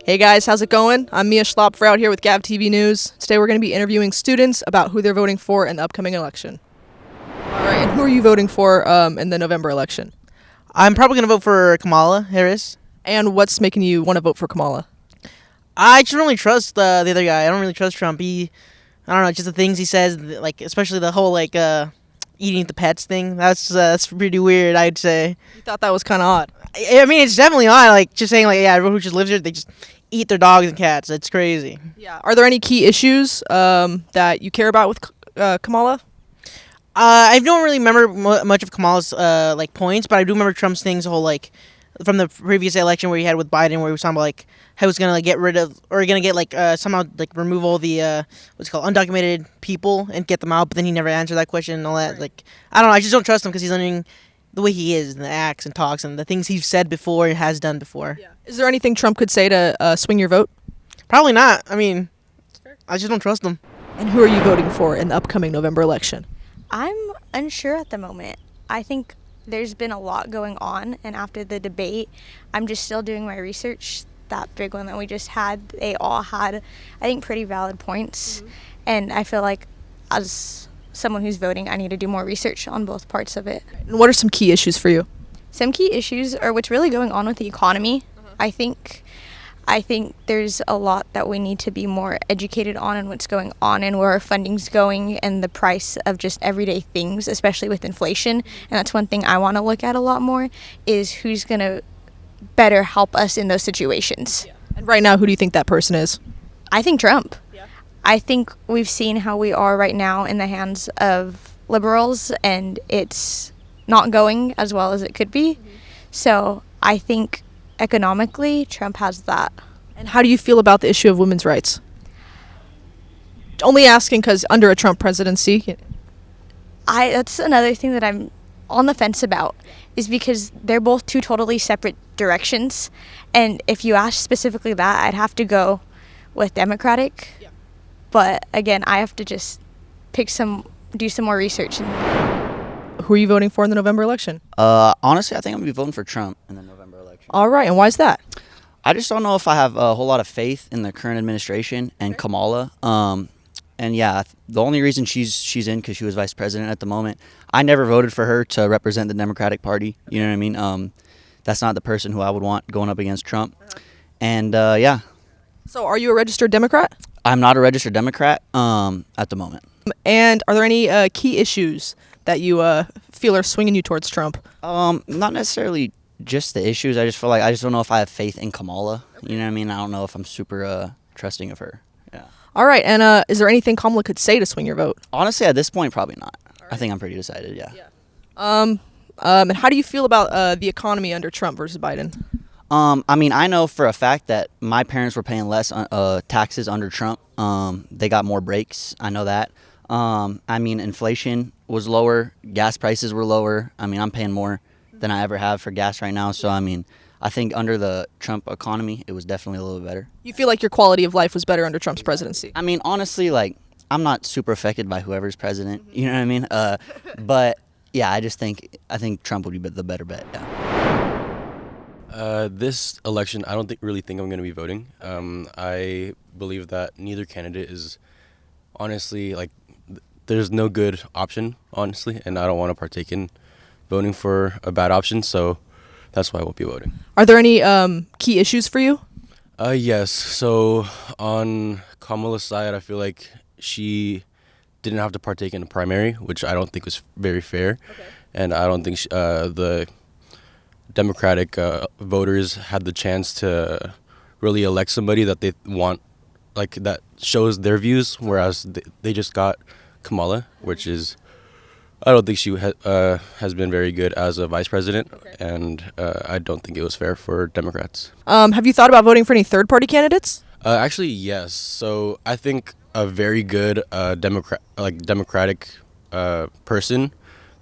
Hey guys, how's it going? I'm Mia Schlopfer out here with GAV TV News. Today we're going to be interviewing students about who they're voting for in the upcoming election. All right, and who are you voting for in the November election? I'm probably going to vote for Kamala Harris. And what's making you want to vote for Kamala? I just don't really trust the other guy. I don't really trust Trump. I don't know, just the things he says, like especially the whole eating the pets thing. That's pretty weird, I'd say. You thought that was kind of odd. I mean, it's definitely odd. Like just saying, like, yeah, everyone who just lives here, they just eat their dogs and cats. It's crazy. Yeah. Are there any key issues that you care about with Kamala? I don't really remember much of Kamala's points, but I do remember Trump's things, the whole from the previous election where he had with Biden, where he was talking about how he was gonna get rid of or gonna get somehow remove all the what's it called undocumented people and get them out, but then he never answered that question and all that. Right. I don't know. I just don't trust him because he's learning the way he is and the acts and talks and the things he's said before and has done before. Yeah. Is there anything Trump could say to swing your vote? Probably not. I mean, I just don't trust him. And who are you voting for in the upcoming November election? I'm unsure at the moment. I think there's been a lot going on, and after the debate, I'm just still doing my research. That big one that we just had, they all had, I think, pretty valid points. And I feel like as someone who's voting, I need to do more research on both parts of it. And what are some key issues for you? Some key issues are what's really going on with the economy. I think there's a lot that we need to be more educated on and what's going on and where our funding's going and the price of just everyday things, especially with inflation. And that's one thing I want to look at a lot more is who's going to better help us in those situations. Yeah. And right now, who do you think that person is? I think Trump. Yeah. I think we've seen how we are right now in the hands of liberals, and it's not going as well as it could be. So I think economically, Trump has that. And how do you feel about the issue of women's rights? Only asking because under a Trump presidency. That's another thing that I'm on the fence about, is because they're both two totally separate directions. And if you ask specifically that, I'd have to go with Democratic. Yeah. But again, I have to just do some more research. Who are you voting for in the November election? Honestly, I think I'm going to be voting for Trump in the November election. All right, and why is that? I just don't know if I have a whole lot of faith in the current administration and Kamala. And yeah, the only reason she's in because she was vice president at the moment. I never voted for her to represent the Democratic Party. You know what I mean? That's not the person who I would want going up against Trump. And yeah. So are you a registered Democrat? I'm not a registered Democrat at the moment. And are there any key issues that you feel are swinging you towards Trump? Not necessarily just the issues. I just feel like I just don't know if I have faith in Kamala. You know what I mean? I don't know if I'm super trusting of her. Yeah. All right, and is there anything Kamala could say to swing your vote? Honestly, at this point, probably not. Right. I think I'm pretty decided, yeah. And how do you feel about the economy under Trump versus Biden? I mean, I know for a fact that my parents were paying less taxes under Trump. They got more breaks. I know that. I mean, inflation was lower. Gas prices were lower. I mean, I'm paying more than I ever have for gas right now. So, I mean, I think under the Trump economy, it was definitely a little bit better. You feel like your quality of life was better under Trump's presidency? I mean, honestly, I'm not super affected by whoever's president. You know what I mean? But, yeah, I think Trump would be the better bet, yeah. This election, I don't really think I'm going to be voting. I believe that neither candidate is honestly, there's no good option, honestly, and I don't want to partake in voting for a bad option, so that's why I won't be voting. Are there any key issues for you? Yes. So on Kamala's side, I feel like she didn't have to partake in a primary, which I don't think was very fair. Okay. And I don't think the Democratic voters had the chance to really elect somebody that they want, that shows their views, whereas they just got Kamala, which is, I don't think she has been very good as a vice president, okay. And I don't think it was fair for Democrats. Have you thought about voting for any third-party candidates? Actually, yes. So I think a very good Democratic person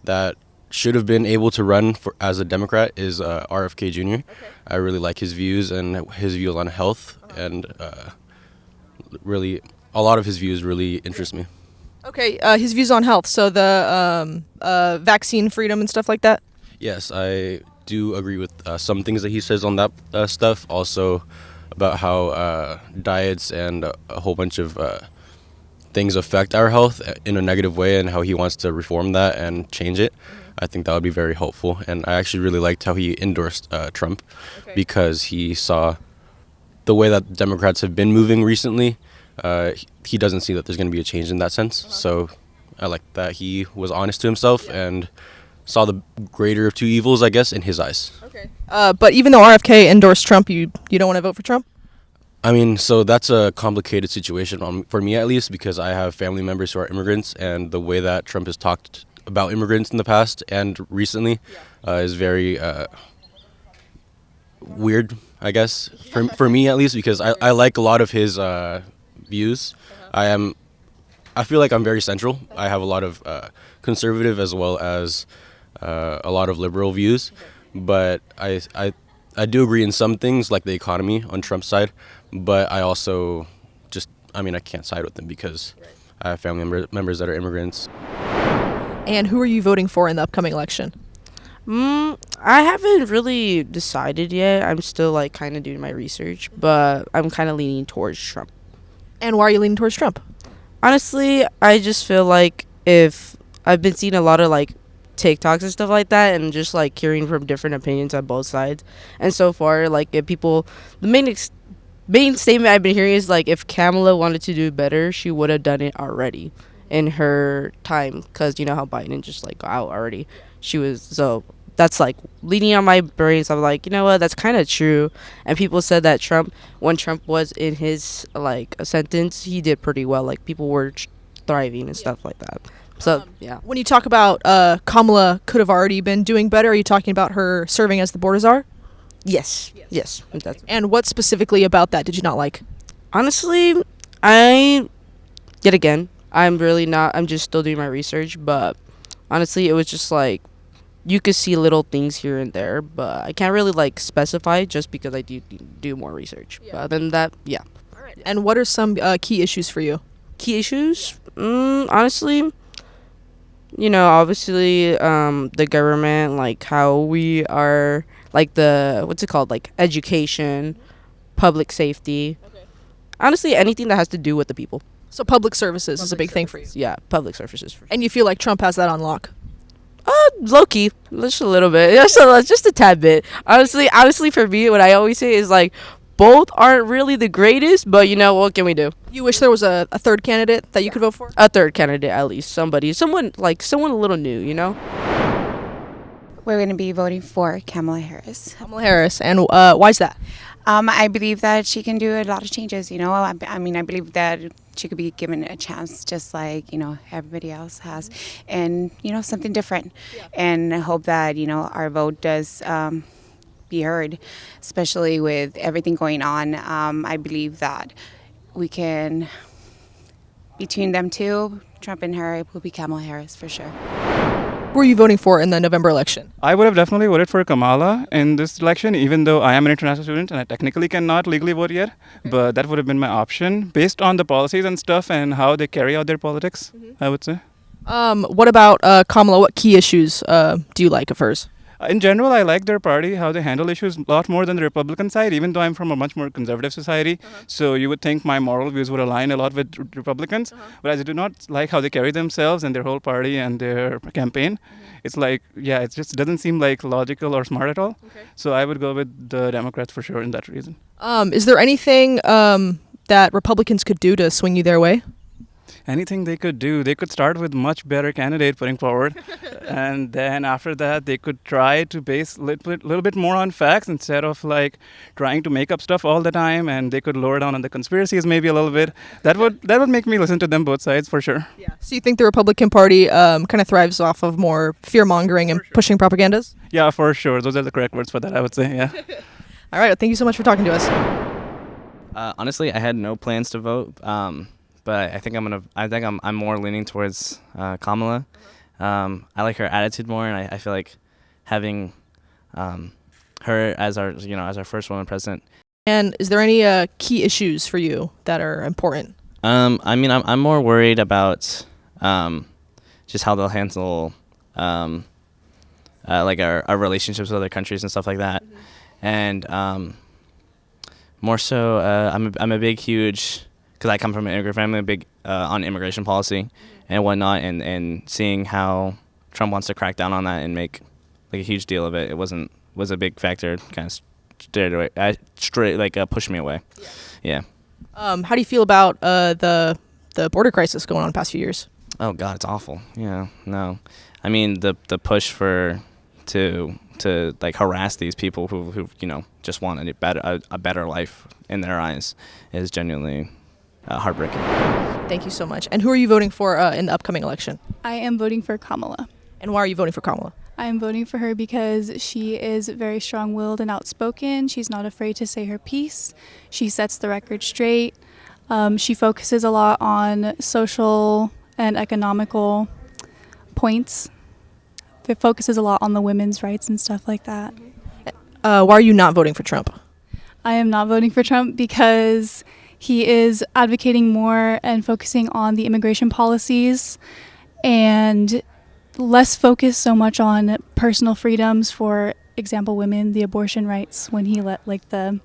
that should have been able to run as a Democrat is RFK Jr. Okay. I really like his views and his views on health, and really a lot of his views really interest me. Okay, his views on health, so the vaccine freedom and stuff like that? Yes, I do agree with some things that he says on that stuff. Also, about how diets and a whole bunch of things affect our health in a negative way, and how he wants to reform that and change it. I think that would be very helpful. And I actually really liked how he endorsed Trump because he saw the way that Democrats have been moving recently. He doesn't see that there's going to be a change in that sense. So I like that he was honest to himself and saw the greater of two evils, I guess, in his eyes. Okay. But even though RFK endorsed Trump, you don't want to vote for Trump? I mean, so that's a complicated situation for me, at least, because I have family members who are immigrants, and the way that Trump has talked about immigrants in the past and recently is very weird, I guess, for me at least, because I like a lot of his views. I feel like I'm very central. I have a lot of conservative as well as a lot of liberal views, but I do agree in some things, like the economy on Trump's side, but I also I can't side with them because I have family members that are immigrants. And who are you voting for in the upcoming election? I haven't really decided yet. I'm still like kind of doing my research, but I'm kind of leaning towards Trump. And why are you leaning towards Trump? Honestly, I just feel like if I've been seeing a lot of like TikToks and stuff like that, and just like hearing from different opinions on both sides, and so far, like if people, the main statement I've been hearing is like if Kamala wanted to do better, she would have done it already in her time, because you know how Biden just like got out already. So that's like leaning on my brain. So I'm like, you know what, that's kind of true. And people said that when Trump was in his like a sentence, he did pretty well. Like people were thriving and stuff like that. So yeah. When you talk about Kamala could have already been doing better, are you talking about her serving as the board czar? Yes. That's, And what specifically about that did you not like? honestly, I'm really not. I'm just still doing my research, but honestly, it was just like you could see little things here and there, but I can't really like specify just because I do more research. But other than that, yeah. And what are some key issues for you? Key issues? Honestly, obviously, the government, like how we are, like what's it called, like education, public safety. Honestly, anything that has to do with the people. So public services is a big thing for you. Yeah, public services. And you feel like Trump has that on lock? Low key, just a little bit, just a tad bit. Honestly, for me, what I always say is like, both aren't really the greatest, but what can we do? You wish there was a third candidate that you could vote for? A third candidate, at least someone a little new, We're going to be voting for Kamala Harris. Kamala Harris. And why's that? I believe that she can do a lot of changes, I believe that she could be given a chance just like, everybody else has. And, something different. Yeah. And I hope that, our vote does be heard, especially with everything going on. I believe that we can, between them two, Trump and her, it will be Kamala Harris for sure. Who are you voting for in the November election? I would have definitely voted for Kamala in this election, even though I am an international student and I technically cannot legally vote yet. Okay. But that would have been my option based on the policies and stuff and how they carry out their politics, I would say. What about Kamala? What key issues do you like of hers? In general, I like their party, how they handle issues a lot more than the Republican side, even though I'm from a much more conservative society. So you would think my moral views would align a lot with Republicans. But I do not like how they carry themselves and their whole party and their campaign. It's like, it just doesn't seem like logical or smart at all. Okay. So I would go with the Democrats for sure in that reason. Is there anything that Republicans could do to swing you their way? Anything they could do. They could start with much better candidate putting forward. And then after that, they could try to base a little bit more on facts instead of like trying to make up stuff all the time. And they could lower down on the conspiracies maybe a little bit. That would make me listen to them both sides for sure. Yeah. So you think the Republican Party kind of thrives off of more fear-mongering and pushing propagandas? Yeah, for sure. Those are the correct words for that, I would say, yeah. All right. Well, thank you so much for talking to us. Honestly, I had no plans to vote. But I think I'm more leaning towards Kamala. I like her attitude more, and I feel like having her as our first woman president. And is there any key issues for you that are important? I'm more worried about just how they'll handle like our relationships with other countries and stuff like that. And More so, I'm a big, huge, because I come from an immigrant family, big on immigration policy and whatnot, and seeing how Trump wants to crack down on that and make like a huge deal of it. It was a big factor, kind of pushed me away. Yeah. How do you feel about the border crisis going on the past few years? Oh God, it's awful. Yeah, no, I mean the push to like harass these people who just want a better life in their eyes is genuinely heartbreaking. Thank you so much. And who are you voting for in the upcoming election? I am voting for Kamala. And why are you voting for Kamala? I am voting for her because she is very strong-willed and outspoken. She's not afraid to say her piece. She sets the record straight. She focuses a lot on social and economical points. It focuses a lot on the women's rights and stuff like that. Why are you not voting for Trump? I am not voting for Trump because he is advocating more and focusing on the immigration policies and less focus so much on personal freedoms, for example, women, the abortion rights, when he let like the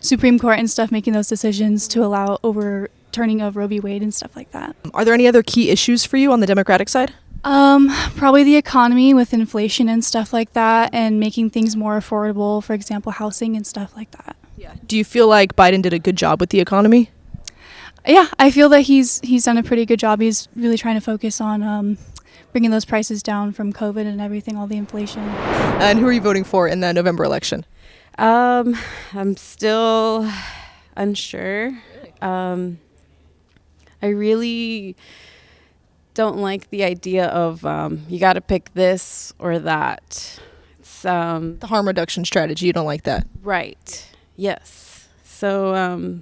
Supreme Court and stuff making those decisions to allow overturning of Roe v. Wade and stuff like that. Are there any other key issues for you on the Democratic side? Probably the economy with inflation and stuff like that, and making things more affordable, for example, housing and stuff like that. Yeah. Do you feel like Biden did a good job with the economy? Yeah, I feel that he's done a pretty good job. He's really trying to focus on bringing those prices down from COVID and everything, all the inflation. And who are you voting for in the November election? I'm still unsure. I really don't like the idea of you got to pick this or that. It's the harm reduction strategy. You don't like that? Right. Yes. So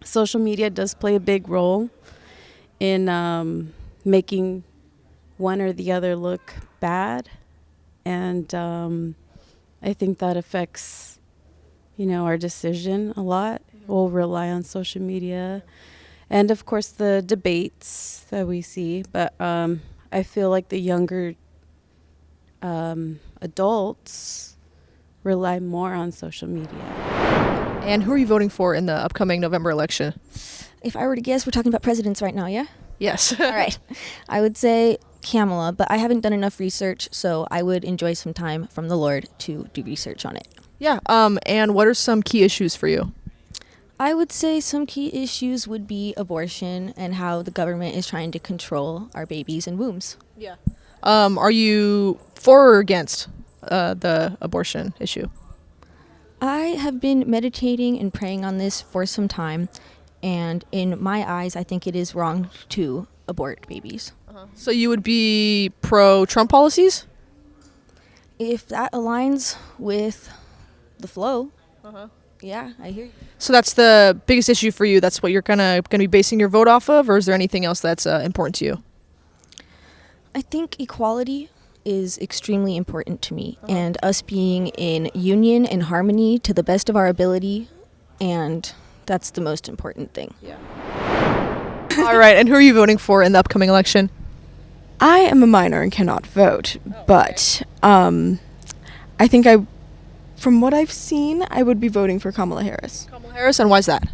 social media does play a big role in making one or the other look bad, and I think that affects our decision a lot. We'll rely on social media and of course the debates that we see, but I feel like the younger adults rely more on social media. And who are you voting for in the upcoming November election? If I were to guess, we're talking about presidents right now, yeah? Yes. All right. I would say Kamala, but I haven't done enough research, so I would enjoy some time from the Lord to do research on it. Yeah. And what are some key issues for you? I would say some key issues would be abortion and how the government is trying to control our babies and wombs. Yeah. Are you for or against the abortion issue? I have been meditating and praying on this for some time, and in my eyes, I think it is wrong to abort babies. So you would be pro-Trump policies? If that aligns with the flow, yeah, I hear you. So that's the biggest issue for you? That's what you're gonna be basing your vote off of, or is there anything else that's important to you? I think equality is extremely important to me, and us being in union and harmony to the best of our ability, and that's the most important thing. Yeah. All right, and who are you voting for in the upcoming election? I am a minor and cannot vote, but I think from what I've seen, I would be voting for Kamala Harris. Kamala Harris, and why is that?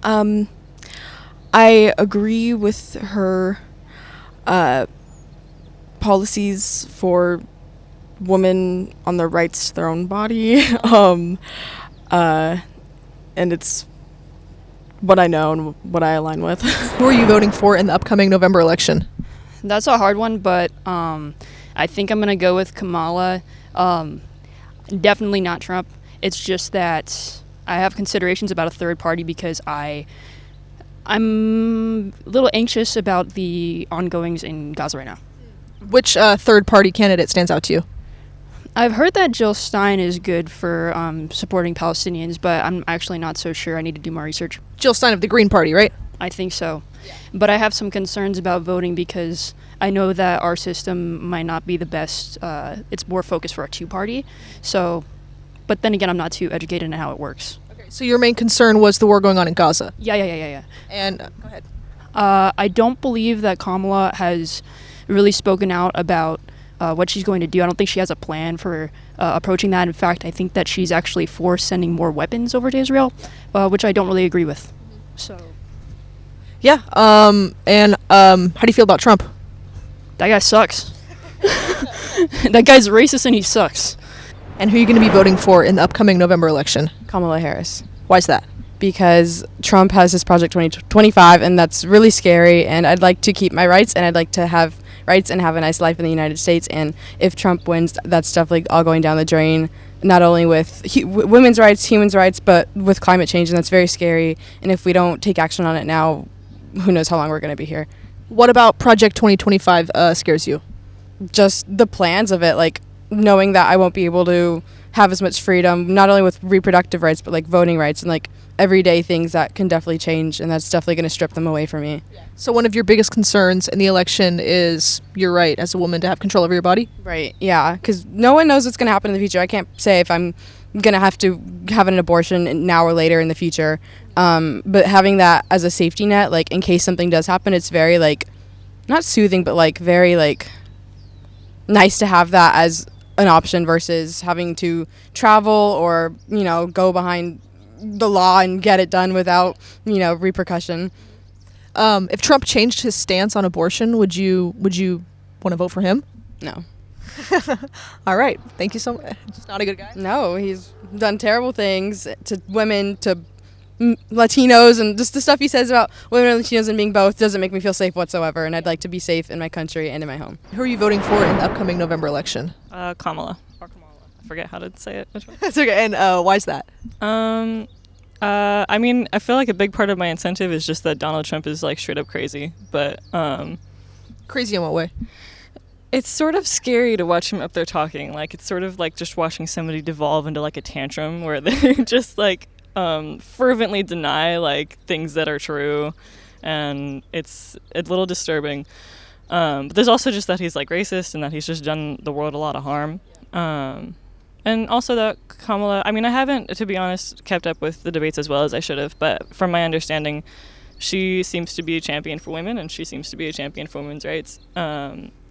I agree with her policies for women on their rights to their own body, and it's what I know and what I align with. Who are you voting for in the upcoming November election? That's a hard one, but I think I'm going to go with Kamala. Definitely not Trump. It's just that I have considerations about a third party because I'm a little anxious about the ongoings in Gaza right now. Which third party candidate stands out to you? I've heard that Jill Stein is good for supporting Palestinians, but I'm actually not so sure. I need to do more research. Jill Stein of the Green Party, right? I think so. Yeah. But I have some concerns about voting because I know that our system might not be the best. It's more focused for a two-party. So, but then again, I'm not too educated in how it works. Okay, so your main concern was the war going on in Gaza? Yeah. And go ahead. I don't believe that Kamala has really spoken out about what she's going to do. I don't think she has a plan for approaching that. In fact, I think that she's actually for sending more weapons over to Israel, which I don't really agree with. So, Yeah. How do you feel about Trump? that guy sucks. That guy's racist and he sucks. And who are you going to be voting for in the upcoming November election? Kamala Harris. Why's that? Because Trump has his Project 2025, and that's really scary, and I'd like to keep my rights, and I'd like to have rights and have a nice life in the United States, and if Trump wins, that's definitely all going down the drain, not only with women's rights, human rights, but with climate change, and that's very scary, and if we don't take action on it now, who knows how long we're going to be here. What about Project 2025 scares you? Just the plans of it, like knowing that I won't be able to have as much freedom, not only with reproductive rights, but like voting rights and like everyday things that can definitely change, and that's definitely going to strip them away from me. So one of your biggest concerns in the election is your right as a woman to have control over your body? Right, yeah, because no one knows what's going to happen in the future. I can't say if I'm going to have an abortion now or later in the future, but having that as a safety net, like in case something does happen, it's very like, not soothing, but like very like nice to have that as an option versus having to travel or, you know, go behind the law and get it done without, you know, repercussion. If Trump changed his stance on abortion, would you want to vote for him? No. All right. Thank you so much. He's not a good guy? No, he's done terrible things to women, to Latinos, and just the stuff he says about women and Latinos and being both doesn't make me feel safe whatsoever, and I'd like to be safe in my country and in my home. Who are you voting for in the upcoming November election? Kamala. Or Kamala. I forget how to say it. That's okay. And why's that? I mean, I feel like a big part of my incentive is just that Donald Trump is like straight up crazy, but Crazy in what way? it's sort of scary to watch him up there talking. Like, it's sort of like just watching somebody devolve into like a tantrum where they just like fervently deny like things that are true, and it's a little disturbing. But there's also just that he's like racist and that he's just done the world a lot of harm. And also that Kamala, I mean, I haven't, to be honest, kept up with the debates as well as I should have, but from my understanding, she seems to be a champion for women, and she seems to be a champion for women's rights.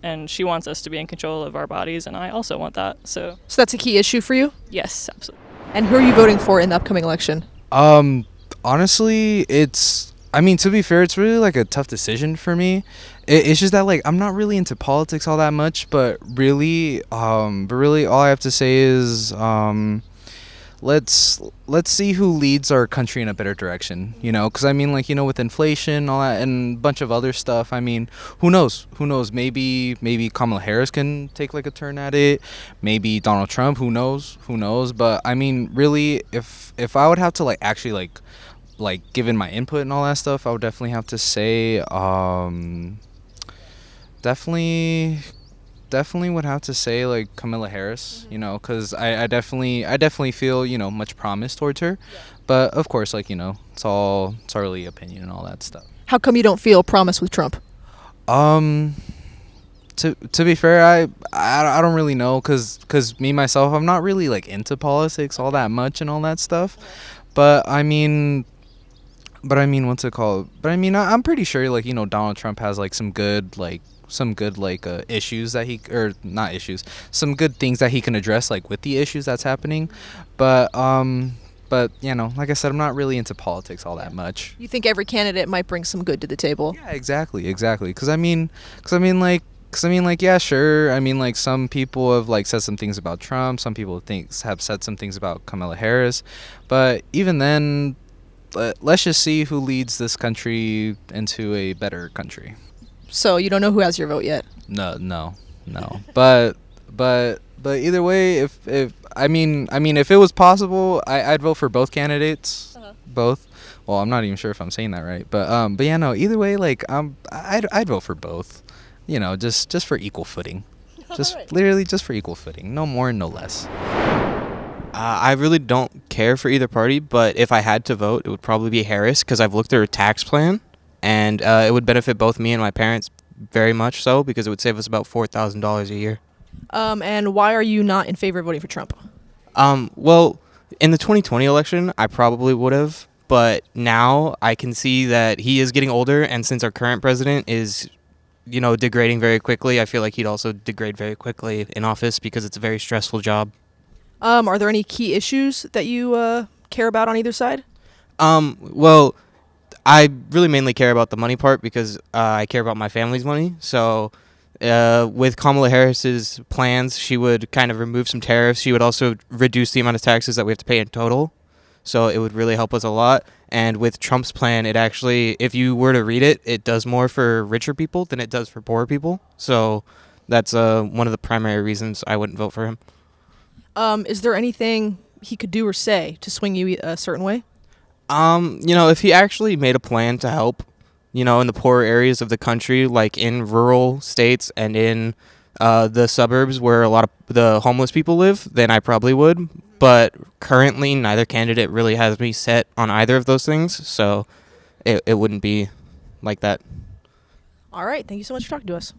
And she wants us to be in control of our bodies, and I also want that. So that's a key issue for you? Yes, absolutely. And who are you voting for in the upcoming election? Honestly, to be fair, it's really like a tough decision for me. It's just that like I'm not really into politics all that much, but really all I have to say is let's see who leads our country in a better direction, you know, because I mean, like, you know, with inflation, all that, and a bunch of other stuff, I mean, who knows, maybe Kamala Harris can take like a turn at it, maybe Donald Trump, who knows, but I mean, really, if I would have to like actually like given my input and all that stuff, I would definitely have to say definitely would have to say like Kamala Harris, you know, because I definitely feel, you know, much promise towards her, but of course, like, you know, it's really opinion and all that stuff. How come you don't feel promise with Trump? To be fair, I don't really know, because me myself, I'm not really like into politics all that much and all that stuff, but I mean, what's it called? But I mean, I'm pretty sure, like, you know, Donald Trump has like some good issues that some good things that he can address, like with the issues that's happening, but you know, like I said, I'm not really into politics all that much. You think every candidate might bring some good to the table? Yeah, exactly, because I mean, yeah, sure, I mean, like, some people have like said some things about Trump, some people have said some things about Kamala Harris, but even then, let's just see who leads this country into a better country. So you don't know who has your vote yet? No. but either way, if it was possible, I'd vote for both candidates. Both. Well, I'm not even sure if I'm saying that right, but yeah, no. Either way, like, I'd vote for both. You know, just for equal footing. Literally just for equal footing. No more, no less. I really don't care for either party, but if I had to vote, it would probably be Harris, because I've looked at her tax plan, and it would benefit both me and my parents very much so, because it would save us about $4,000 a year. And why are you not in favor of voting for Trump? Well, in the 2020 election, I probably would have, but now I can see that he is getting older, and since our current president is degrading very quickly, I feel like he'd also degrade very quickly in office because it's a very stressful job. Are there any key issues that you care about on either side? Well, I really mainly care about the money part because I care about my family's money. So with Kamala Harris's plans, she would kind of remove some tariffs. She would also reduce the amount of taxes that we have to pay in total. So it would really help us a lot. And with Trump's plan, it actually, if you were to read it, it does more for richer people than it does for poor people. So that's one of the primary reasons I wouldn't vote for him. Is there anything he could do or say to swing you a certain way? If he actually made a plan to help, in the poorer areas of the country, like in rural states and in the suburbs where a lot of the homeless people live, then I probably would. But currently, neither candidate really has me set on either of those things, so it wouldn't be like that. All right. Thank you so much for talking to us.